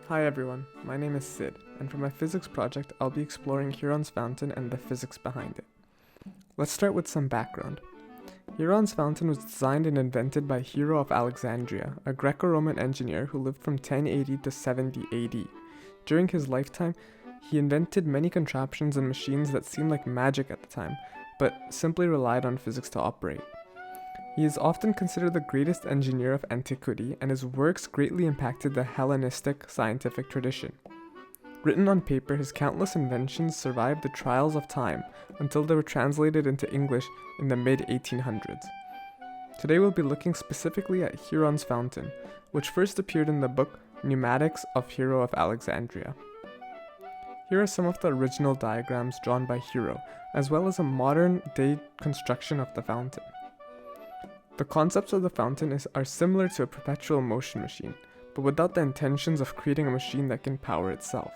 Hi everyone, my name is Sid, and for my physics project I'll be exploring Heron's fountain and the physics behind it. Let's start with some background. Heron's fountain was designed and invented by Hero of Alexandria, a Greco-Roman engineer who lived from 1080 to 70 AD. During his lifetime, he invented many contraptions and machines that seemed like magic at the time, but simply relied on physics to operate. He is often considered the greatest engineer of antiquity, and his works greatly impacted the Hellenistic scientific tradition. Written on paper, his countless inventions survived the trials of time until they were translated into English in the mid-1800s. Today we'll be looking specifically at Heron's fountain, which first appeared in the book Pneumatics of Hero of Alexandria. Here are some of the original diagrams drawn by Hero, as well as a modern-day construction of the fountain. The concepts of the fountain are similar to a perpetual motion machine, but without the intentions of creating a machine that can power itself.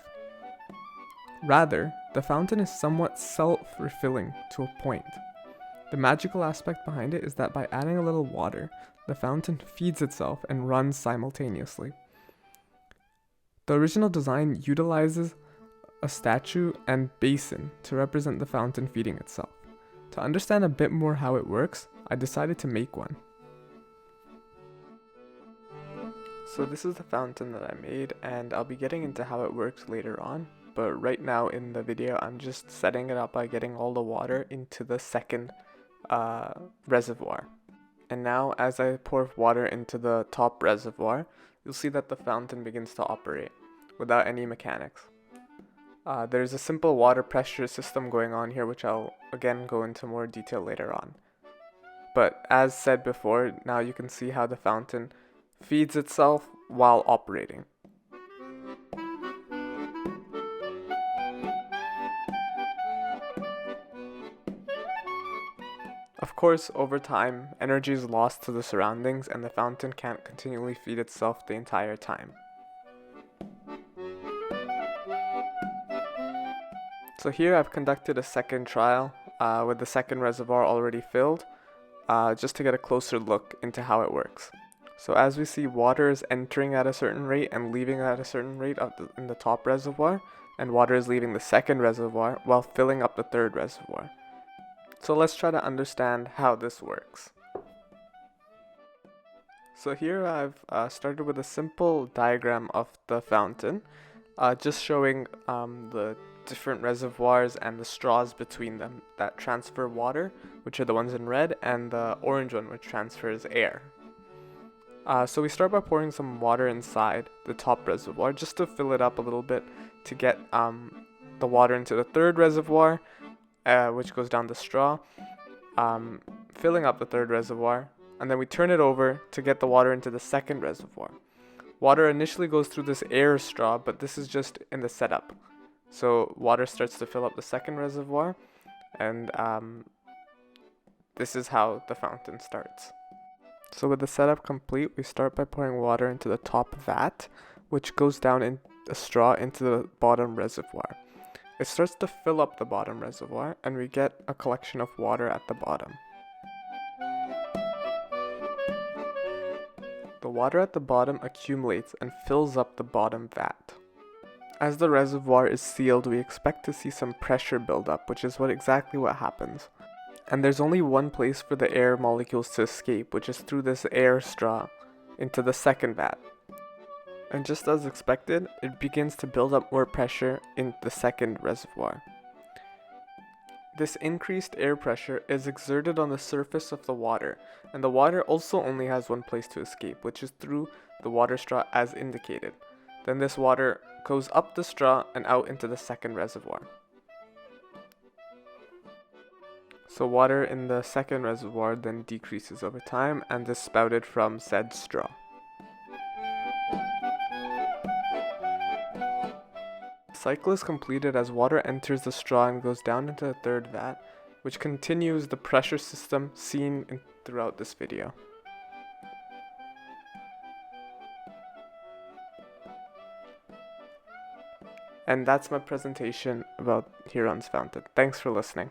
Rather, the fountain is somewhat self-refilling to a point. The magical aspect behind it is that by adding a little water, the fountain feeds itself and runs simultaneously. The original design utilizes a statue and basin to represent the fountain feeding itself. To understand a bit more how it works, I decided to make one. So this is the fountain that I made, and I'll be getting into how it works later on, but right now in the video I'm just setting it up by getting all the water into the second reservoir. And now as I pour water into the top reservoir, you'll see that the fountain begins to operate without any mechanics. There's a simple water pressure system going on here, which I'll again go into more detail later on. But as said before, now you can see how the fountain feeds itself while operating. Of course, over time, energy is lost to the surroundings and the fountain can't continually feed itself the entire time. So here I've conducted a second trial with the second reservoir already filled, just to get a closer look into how it works. So as we see, water is entering at a certain rate and leaving at a certain rate in the top reservoir, and water is leaving the second reservoir while filling up the third reservoir. So let's try to understand how this works. So here I've started with a simple diagram of the fountain, just showing the different reservoirs and the straws between them that transfer water, which are the ones in red, and the orange one which transfers air. So we start by pouring some water inside the top reservoir just to fill it up a little bit to get the water into the third reservoir, which goes down the straw, filling up the third reservoir, and then we turn it over to get the water into the second reservoir. Water initially goes through this air straw, but this is just in the setup. So water starts to fill up the second reservoir, and this is how the fountain starts. So with the setup complete, we start by pouring water into the top vat, which goes down in a straw into the bottom reservoir. It starts to fill up the bottom reservoir, and we get a collection of water at the bottom. The water at the bottom accumulates and fills up the bottom vat. As the reservoir is sealed, we expect to see some pressure build up, which is exactly what happens. And there's only one place for the air molecules to escape, which is through this air straw into the second vat. And just as expected, it begins to build up more pressure in the second reservoir. This increased air pressure is exerted on the surface of the water, and the water also only has one place to escape, which is through the water straw as indicated. Then this water goes up the straw and out into the second reservoir. So water in the second reservoir then decreases over time and is spouted from said straw. The cycle is completed as water enters the straw and goes down into the third vat, which continues the pressure system seen throughout this video. And that's my presentation about Heron's fountain. Thanks for listening.